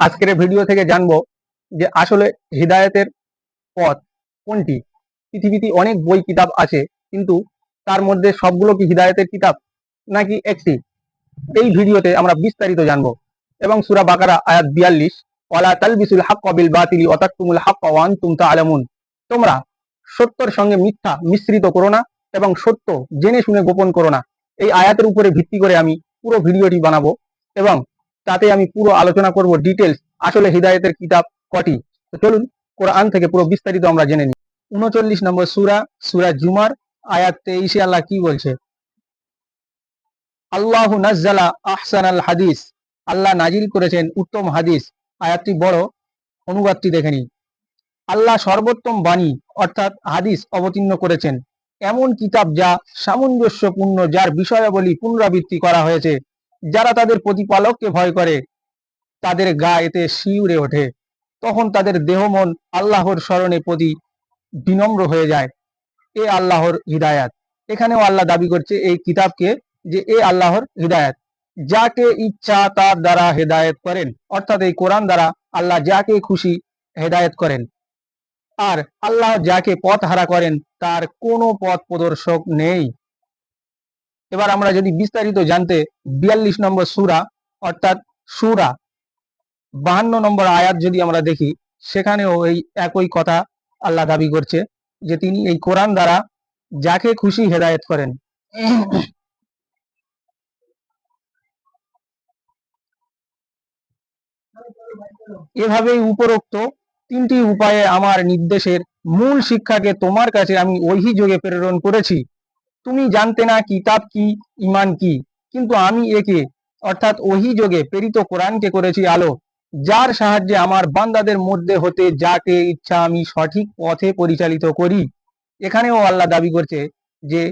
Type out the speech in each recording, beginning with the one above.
আজকের ভিডিও থেকে জানবো যে আসলে হিদায়াতের পথ কোনটি। পৃথিবীতে অনেক বই কিতাব আছে, কিন্তু তার মধ্যে সবগুলো কি হিদায়াতের কিতাব নাকি একটি? এই ভিডিওতে আমরা বিস্তারিত জানবো। এবং সূরা বাকারা আয়াত 42, ওয়ালা তালবিসুল হাক্কা বিল বাতিলি ওয়া তাকতুমুল হাক্কা ওয়া আনতুম তা'লামুন। তোমরা সত্যের সঙ্গে মিথ্যা মিশ্রিত করো না এবং সত্য জেনে শুনে গোপন করো না। এই আয়াতের উপরে ভিত্তি করে আমি পুরো ভিডিওটি বানাবো এবং তাতে আমি পুরো আলোচনা করব ডিটেলস আসলে হিদায়াতের কিতাব কটি। তো চলুন কোরআন থেকে পুরো বিস্তারিত আমরা জেনে নিই। 39 নম্বর সূরা, সূরা জুমার আয়াত 23 আল্লাহ কি বলছে? আল্লাহু নাজ্জালা আহসানাল হাদিস, আল্লাহ নাজিল করেছেন উত্তম হাদিস। আয়াতটি বড়, অনুবাদটি দেখে নিই। আল্লাহ সর্বোত্তম বাণী অর্থাৎ হাদিস অবতীর্ণ করেছেন, এমন কিতাব যা সামঞ্জস্যপূর্ণ, যার বিষয়াবলী পুনরাবৃত্তি করা হয়েছে। যারা তাদের প্রতিপালককে ভয় করে তাদের গা এতে শিউরে ওঠে, তখন তাদের দেহ মন আল্লাহর স্মরণে প্রতি বিনম্র হয়ে যায়। এ আল্লাহর হিদায়াত। এখানেও আল্লাহ দাবি করছে এই কিতাবকে যে এ আল্লাহর হিদায়াত, যাকে ইচ্ছা তার দ্বারা হেদায়েত করেন। অর্থাৎ এই কোরআন দ্বারা আল্লাহ যাকে খুশি হেদায়েত করেন, আর আল্লাহ যাকে পথ হারা করেন তার কোনো পথ প্রদর্শক নেই। এবার আমরা যদি বিস্তারিত জানতে 42 নম্বর সূরা অর্থাৎ সূরা 52 নম্বর আয়াত যদি আমরা দেখি, সেখানেও এই একই কথা আল্লাহ দাবি করছে যে তিনি এই কোরআন দ্বারা যাকে খুশি হেদায়েত করেন। এভাবেই উপরোক্ত তিনটি উপায়ে আমার নির্দেশের মূল শিক্ষাকে তোমার কাছে আমি ওহী যোগে প্রেরণ করেছি। তুমি জানতে না কিতাব কি, ঈমান কি, কিন্তু আমি একে অর্থাৎ ওহী যোগে প্রেরিত কোরআনকে করেছি আলো, যার সাহায্যে আমার বান্দাদের মধ্যে হতে যাকে ইচ্ছা আমি সঠিক পথে পরিচালিত করি। এখানেও আল্লাহ দাবি করছে যে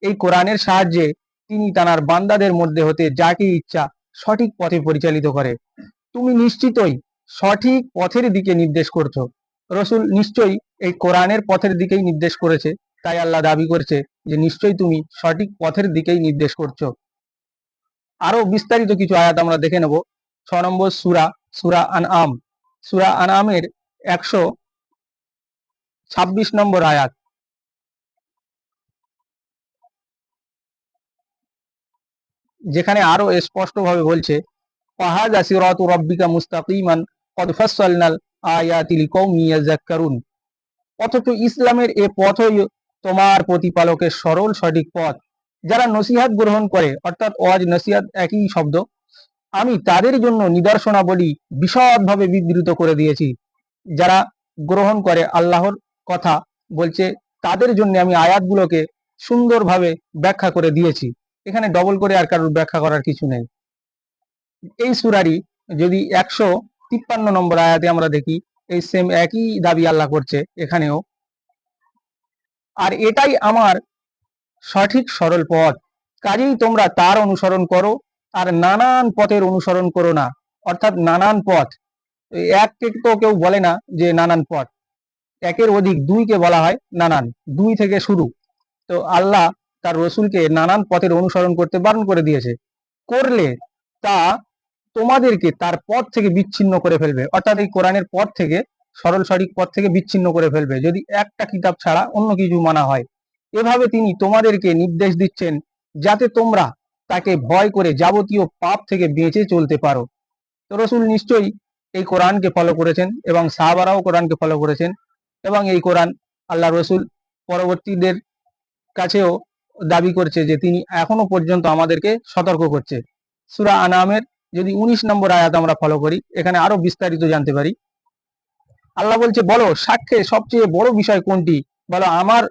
এই কোরআনের সাহায্যে তিনি তার বান্দাদের মধ্যে হতে যাকে ইচ্ছা সঠিক পথে পরিচালিত করে। তুমি নিশ্চিতই সঠিক পথের দিকে নির্দেশ করছো। রসুল নিশ্চয়ই এই কোরআনের পথের দিকেই নির্দেশ করেছে, তাই আল্লাহ দাবি করছে যে নিশ্চয়ই তুমি সঠিক পথের দিকেই নির্দেশ করছো। আরো বিস্তারিত কিছু আয়াত আমরা দেখে নেব। 6 নম্বর সূরা, সূরা আনআম, সূরা আনআমের 126 নম্বর আয়াত, যেখানে আরো স্পষ্টভাবে বলছে ফাহাযা সিরাতু রাব্বিকা মুস্তাকিমান ক্বাদ ফাসসালনাল আয়াতি লিকাউমিন ইয়াযাক্কারুন। অথচ ইসলামের এ পথই তোমার প্রতিপালকের সরল সঠিক পথ, যারা নসিহত গ্রহণ করে। অর্থাৎ ওয়াজ নসিহত একই শব্দ। আমি তাদের জন্য নিদর্শনাবলী বিশদভাবে বিবৃত করে দিয়েছি। যারা গ্রহণ করে আল্লাহর কথা বলছে তাদের জন্য আমি আয়াতগুলোকে সুন্দরভাবে ব্যাখ্যা করে দিয়েছি। এখানে ডবল করে আর কারোর ব্যাখ্যা করার কিছু নেই। এই সূরারই যদি 153 নম্বর আয়াতে আমরা দেখি, এই সেম একই দাবি আল্লাহ করছে এখানেও। আর এটাই আমার সঠিক সরল পথ, কাজেই তোমরা তার অনুসরণ করো আর নানান পথের অনুসরণ করো না। অর্থাৎ নানান পথ, এককে তো কেউ বলে না যে নানান পথ, একের অধিক, দুইকে বলা হয় নানান, দুই থেকে শুরু। তো আল্লাহ তার রসুলকে নানান পথের অনুসরণ করতে বারণ করে দিয়েছে। করলে তা তোমাদেরকে তার পথ থেকে বিচ্ছিন্ন করে ফেলবে। অর্থাৎ এই কোরআনের পথ থেকে, সরল সঠিক পথ থেকে বিচ্ছিন্ন করে ফেলবে যদি একটা কিতাব ছাড়া অন্য কিছু মানা হয়। এভাবে তিনি তোমাদেরকে নির্দেশ দিচ্ছেন যাতে তোমরা তাকে ভয় করে যাবতীয় পাপ থেকে বেঁচে চলতে পারো। তো রসুল নিশ্চয়ই এই কোরআনকে ফলো করেছেন এবং সাহাবারাও কোরআনকে ফলো করেছেন, এবং এই কোরআন আল্লাহ রসুল পরবর্তীদের কাছেও দাবি করছে যে তিনি এখনো পর্যন্ত আমাদেরকে সতর্ক করছে। সূরা আনামের যদি 19 নম্বর আয়াত আমরা ফলো করি, এখানে আরো বিস্তারিত জানতে পারি। আল্লাহ বলছে, বলো সাক্ষ্যের সবচেয়ে বড় বিষয় কোনটি? বলো আমার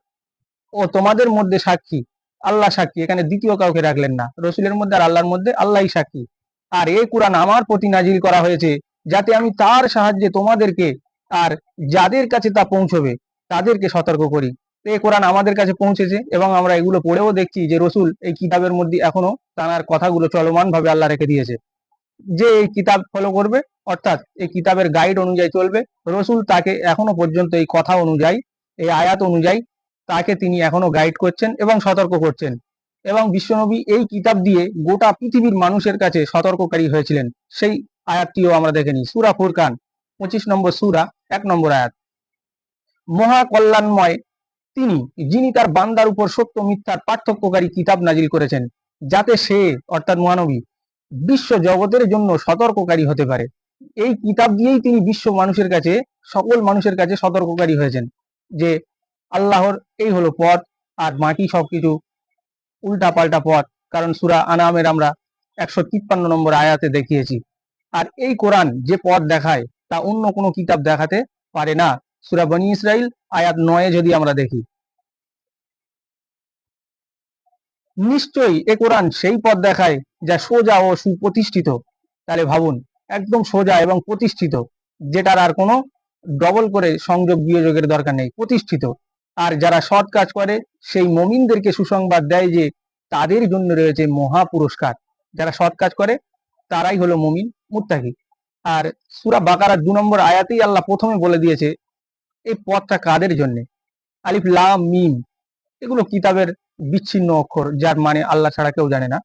ও তোমাদের মধ্যে সাক্ষী, আল্লাহ সাক্ষী। এখানে দ্বিতীয় কাউকে রাখলেন না, রসুলের মধ্যে আর আল্লাহর মধ্যে আল্লাহই সাক্ষী। আর এই কোরআন আমার প্রতি নাজিল করা হয়েছে যাতে আমি তার সাহায্যে তোমাদেরকে আর যাদের কাছে তা পৌঁছবে তাদেরকে সতর্ক করি। এই কোরআন আমাদের কাছে পৌঁছেছে এবং আমরা এগুলো পড়েও দেখছি যে রসুল এই কিতাবের মধ্যে এখনো তার কথাগুলো চলমান ভাবে আল্লাহ রেখে দিয়েছে। যে এই কিতাব ফলো করবে অর্থাৎ এই কিতাবের গাইড অনুযায়ী চলবে, রসুল তাকে এখনো পর্যন্ত এই কথা অনুযায়ী, এই আয়াত অনুযায়ী তাকে তিনি এখনো গাইড করছেন এবং সতর্ক করছেন। এবং বিশ্বনবী এই কিতাব দিয়ে গোটা পৃথিবীর মানুষের কাছে সতর্ককারী হয়েছিলেন। সেই আয়াতটিও আমরা দেখে নিই। সূরা ফুরকান 25 নম্বর সূরা 1 নম্বর আয়াত। মহা কল্যাণময় তিনি, যিনি তার বান্দার উপর সত্য মিথ্যার পার্থক্যকারী কিতাব নাজিল করেছেন, যাতে সে অর্থাৎ মহানবী বিশ্ব জগতের জন্য সতর্ককারী হতে পারে। এই কিতাব দিয়েই তিনি বিশ্ব মানুষের কাছে, সকল মানুষের কাছে সতর্ককারী হয়েছেন যে আল্লাহর এই হলো পথ, আর বাকি সবকিছু উল্টা পাল্টা পথ। কারণ সূরা আনামের আমরা 153 নম্বর আয়াতে দেখিয়েছি। আর এই কোরআন যে পথ দেখায় তা অন্য কোনো কিতাব দেখাতে পারে না। সূরা বনী ইসরাইল আয়াত 9 যদি আমরা দেখি, নিশ্চয়ই এ কোরআন সেই পথ দেখায় যা সোজা ও সুপ্রতিষ্ঠিত। তাহলে ভাবুন, একদম সোজা এবং প্রতিষ্ঠিত, যেটার আর কোনো ডবল করে সংযোগ বিয়োজকের দরকার নেই, প্রতিষ্ঠিত। আর যারা সৎ কাজ করে সেই মুমিনদেরকে সুসংবাদ দেয় যে তাদের জন্য রয়েছে মহা পুরস্কার। যারা সৎ কাজ করে তারাই হলো মুমিন, মুত্তাকি। আর সূরা বাকারার 2 নম্বর আয়াতেই আল্লাহ প্রথমে বলে দিয়েছে এই পথটা কাদের জন্য। আলিফ লাম মিম, এগুলো কিতাবের বিচ্ছিন্ন অক্ষর, যার মানে আল্লাহ ছাড়া কেউ জানে না।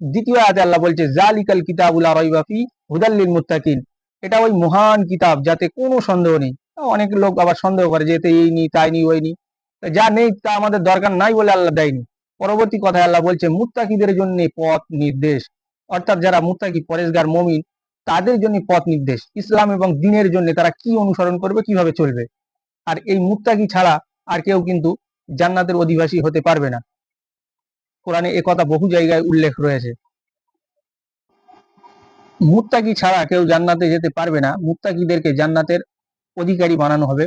দ্বিতীয় আয়াতে আল্লাহ বলছে জালিকাল কিতাবুল লা রাইবা ফি হুদাল লিল মুত্তাকিন, এটা ওই মহান কিতাব যাতে কোনো সন্দেহ নেই। অনেক লোক আবার সন্দেহ করে যে এতে এই নি তাই নি ওই নি, যা নেই তা আমাদের দরকার নাই বলে আল্লাহ দেয়নি। পরবর্তী কথায় আল্লাহ বলছে মুত্তাকিদের জন্য পথ নির্দেশ, অর্থাৎ যারা মুত্তাকি পরেশগার মুমিন তাদের জন্য পথ নির্দেশ, ইসলাম এবং দ্বীনের জন্য তারা কি অনুসরণ করবে, কিভাবে চলবে। আর এই মুত্তাকি ছাড়া আর কেউ কিন্তু জান্নাতের অধিবাসী হতে পারবে না। কোরআনে একথা বহু জায়গায় উল্লেখ রয়েছে। মুত্তাকি ছাড়া কেউ জান্নাতে যেতে পারবে না, মুত্তাকিদেরকে জান্নাতের অধিকারী বানানো হবে।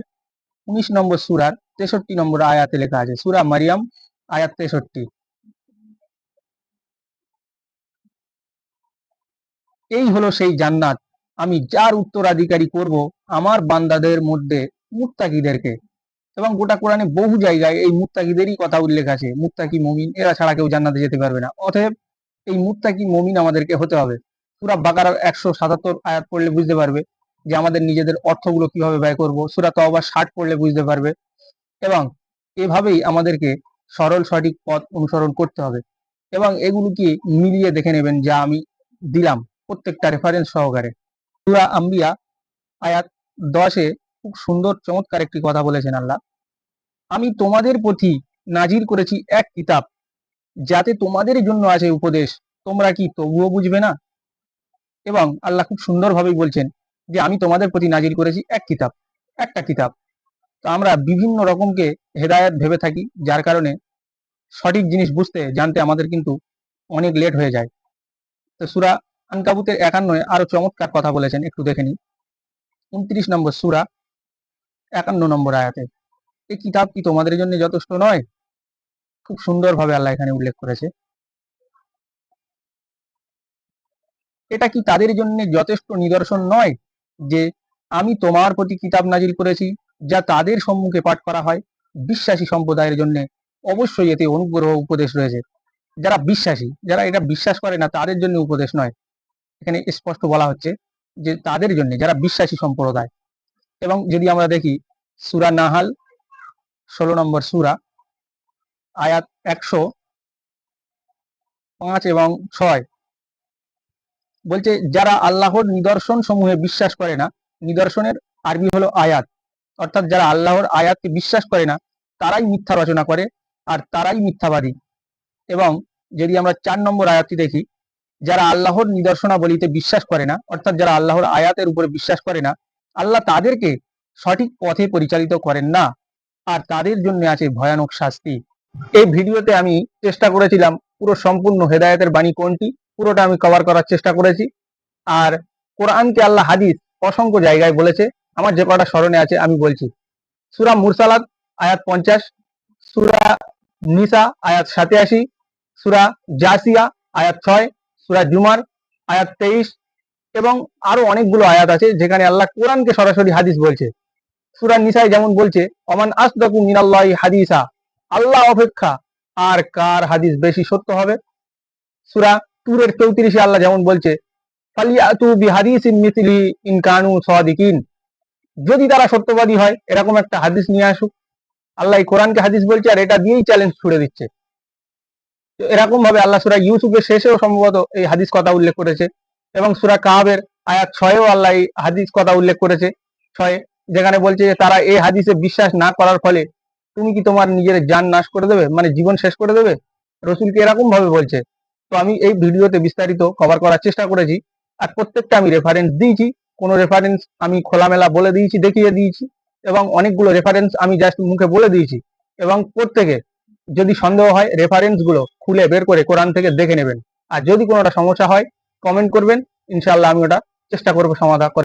19 নম্বর সূরার 63 নম্বর আয়াতে লেখা আছে, সূরা মারিয়াম আয়াত 63। এই হলো সেই জান্নাত, আমি যার উত্তরাধিকারী করব আমার বান্দাদের মধ্যে মুত্তাকিদেরকে। এবং গোটা কোরআনে বহু জায়গায় এই মুত্তাকিদেরই কথা উল্লেখ আছে। মুত্তাকি মুমিন এরা ছাড়া কেউ জান্নাতে যেতে পারবে না। অতএব এই মুত্তাকি মুমিন আমাদেরকে হতে হবে। সূরা বাকারার 177 আয়াত পড়লে বুঝতে পারবে যে আমাদের নিজেদের অর্থগুলো কিভাবে ব্যয় করব। সূরা তওবা 60 পড়লে বুঝতে পারবে। এবং এভাবেই আমাদেরকে সরল সঠিক পথ অনুসরণ করতে হবে। এবং এগুলোকে মিলিয়ে দেখে নেবেন যা আমি দিলাম প্রত্যেকটা রেফারেন্স সহকারে। সূরা আম্বিয়া আয়াত 10-এ খুব সুন্দর চমৎকার একটি কথা বলেছেন আল্লাহ, আমি তোমাদের প্রতি নাজির করেছি এক কিতাব, যাতে তোমাদের জন্য আছে উপদেশ, তোমরা কি তবুও বুঝবে না। এবং আল্লাহ খুব সুন্দরভাবেই বলছেন যে আমি তোমাদের প্রতি নাজির করেছি এক কিতাব, একটা কিতাব। তো আমরা বিভিন্ন রকমকে হেদায়েত ভেবে থাকি, যার কারণে সঠিক জিনিস বুঝতে জানতে আমাদের কিন্তু অনেক লেট হয়ে যায়। তো সূরা আনকাবুতের 51 আরো চমৎকার কথা বলেছেন, একটু দেখে নিই। 29 নম্বর সূরা 51 নম্বর আয়াতে, এই কিতাব কি তোমাদের জন্য যথেষ্ট নয়। খুব সুন্দরভাবে আল্লাহ এখানে উল্লেখ করেছে, এটা কি তাদের জন্য যথেষ্ট নিদর্শন নয় যে আমি তোমার প্রতি কিতাব নাজিল করেছি যা তাদের সম্মুখে পাঠ করা হয়। বিশ্বাসী সম্প্রদায়ের জন্য অবশ্যই এতে অনুগ্রহ উপদেশ রয়েছে। যারা বিশ্বাসী, যারা এটা বিশ্বাস করে না তাদের জন্য উপদেশ নয়, এখানে স্পষ্ট বলা হচ্ছে যে তাদের জন্য যারা বিশ্বাসী সম্প্রদায়। এবং যদি আমরা দেখি সূরা নাহাল 16 নম্বর সূরা আয়াত 105 এবং 6 বলছে যারা আল্লাহর নিদর্শন সমূহে বিশ্বাস করে না, নিদর্শনের আরবি হলো আয়াত, অর্থাৎ যারা আল্লাহর আয়াতকে বিশ্বাস করে না তারাই মিথ্যা রচনা করে আর তারাই মিথ্যাবাদী। এবং যদি আমরা 4 নম্বর আয়াতটি দেখি, যারা আল্লাহর নিদর্শনাবলীতে বিশ্বাস করে না, অর্থাৎ যারা আল্লাহর আয়াতের উপরে বিশ্বাস করে না, আল্লাহ তাদেরকে সঠিক পথে পরিচালিত করেন না, আর তাদের জন্য আছে ভয়ানক শাস্তি। এই ভিডিওতে আমি চেষ্টা করেছিলাম পুরো সম্পূর্ণ হেদায়েতের বাণী কোনটি পুরোটা আমি কভার করার চেষ্টা করেছি। আর কোরআনকে আল্লাহ হাদিস অসংখ্য জায়গায় বলেছে, আমার যে কটা স্মরণে আছে আমি বলছি। সূরা মুরসালাত আয়াত 50, সূরা নিসা আয়াত 87, সূরা জাসিয়া আয়াত 6, সূরা জুমার আয়াত 23 এবং আরো অনেকগুলো আয়াত আছে যেখানে আল্লাহ কোরআনকে সরাসরি হাদিস বলছে। সূরা নিসায় যেমন বলছে অমান আসদাকু মিনাল্লাহি হাদিসা, আল্লাহ অপেক্ষা আর কার হাদিস বেশি সত্য হবে। সূরা তুরের 34-এ আল্লাহ যেমন বলছে ফালিয়াতু বিহাদিসিন মিসলি ইন কানু সাদিকিন, যদি তারা সত্যবাদী হয় এরকম একটা হাদিস নিয়ে আসুক। আল্লাহ এই কোরআনকে হাদিস বলছে আর এটা দিয়েই চ্যালেঞ্জ ছুড়ে দিচ্ছে। তো এরকম ভাবে আল্লাহ সূরা ইউসুফের শেষেও সম্ভবত এই হাদিস কথা উল্লেখ করেছে, এবং সূরা কাহাবের আয়াত 6-এও আল্লাহ এই হাদিস কথা উল্লেখ করেছে 6-এ, যেখানে বলছে যে তারা এই হাদিসে বিশ্বাস না করার ফলে তুমি কি তোমার নিজের জান নাশ করে দেবে, মানে জীবন শেষ করে দেবে। রসুলকে এরকম ভাবে বলছে। তো আমি এই ভিডিওতে বিস্তারিত কভার করার চেষ্টা করেছি, আর প্রত্যেকটা আমি রেফারেন্স দিয়েছি। কোনো রেফারেন্স আমি খোলামেলা বলে দিয়েছি, দেখিয়ে দিয়েছি, এবং অনেকগুলো রেফারেন্স আমি জাস্ট মুখে বলে দিয়েছি। এবং প্রত্যেকে যদি সন্দেহ হয় রেফারেন্স গুলো খুলে বের করে কোরআন থেকে দেখে নেবেন। আর যদি কোনোটা সমস্যা হয় কমেন্ট করবেন, ইনশাআল্লাহ আমি ওটা চেষ্টা করবো সমাধান করার।